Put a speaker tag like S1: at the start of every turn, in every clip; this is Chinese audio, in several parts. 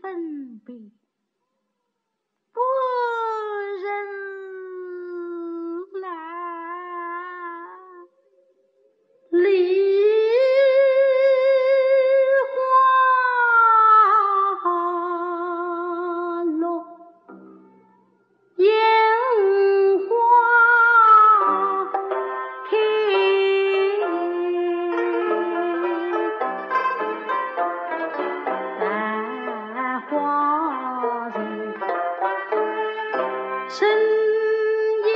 S1: 分别，不忍来离花落，烟花开，百花人生意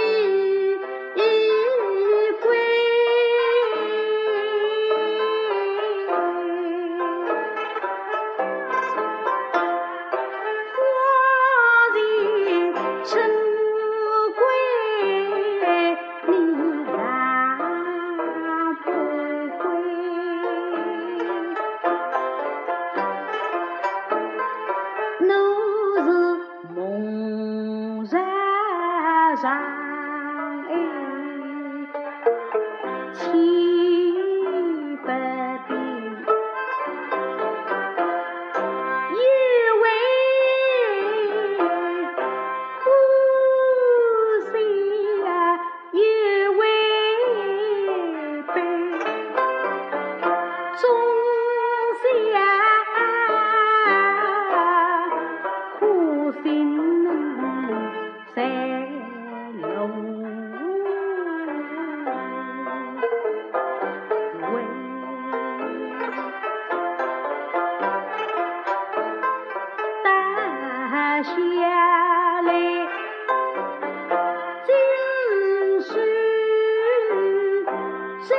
S1: 归，花人生归，你然不归。我是梦然上哎，千百遍，以为呼吸以为悲，总想苦心在路为，但下来今世谁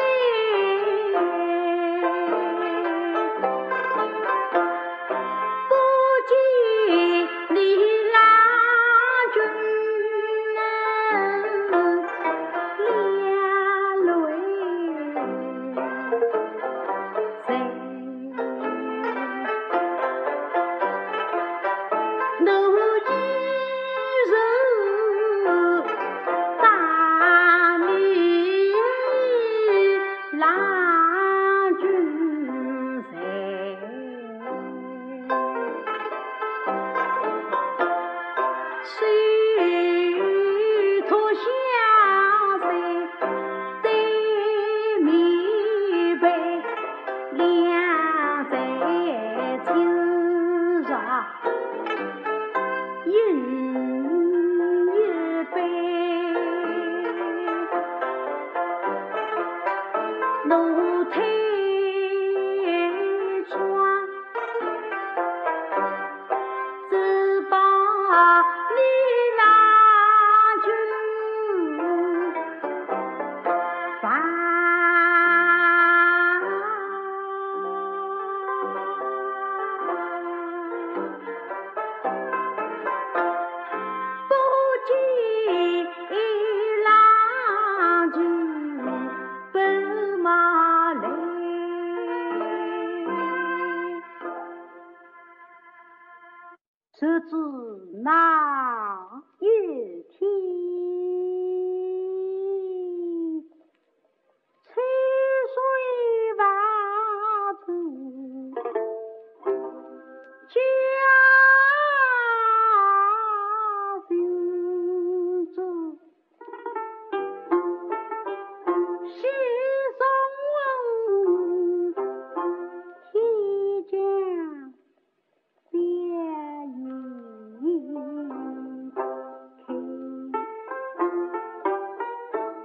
S1: 不见你郎君流泪，谁我一人把你郎君在，谁托相随在面背，两在今朝一人一杯，楼台窗只把你郎君放不见郎君奔马来，谁知那一天翠水万州，家人住，西松天将别意开，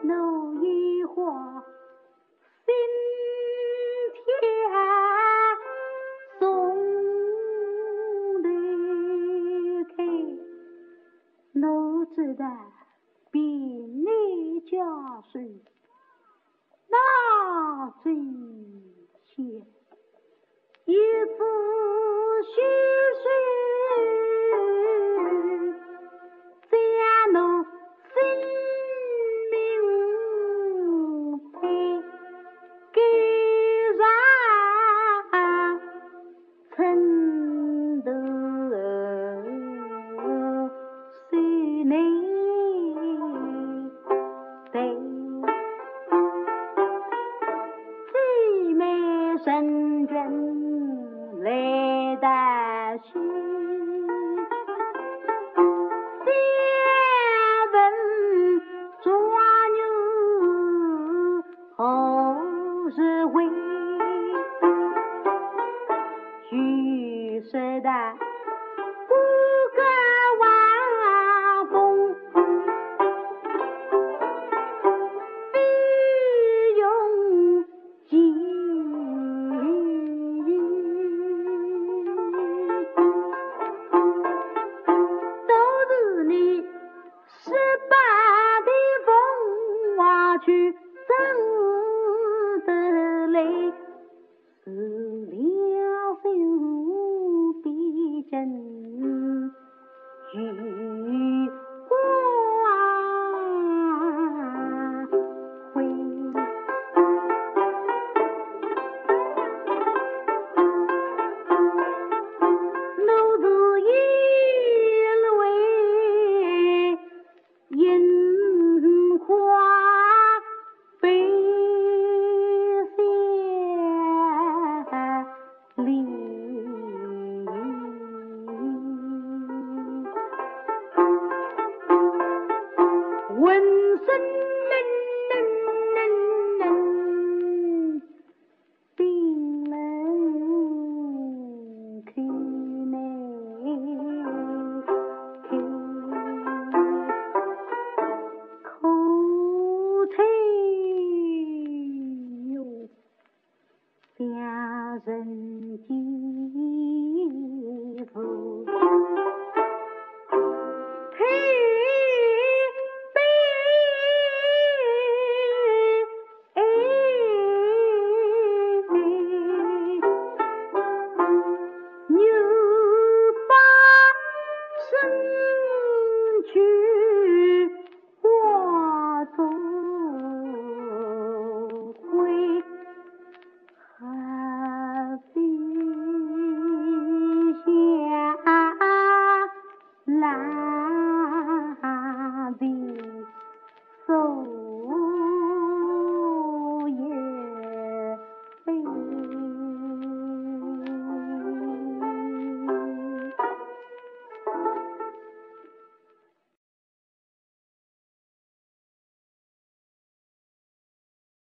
S1: 怒烟花心天送离开，我知道比你家水那最险，一次虚水将我生命配给上承得谁能对最美神君来得去。睡的。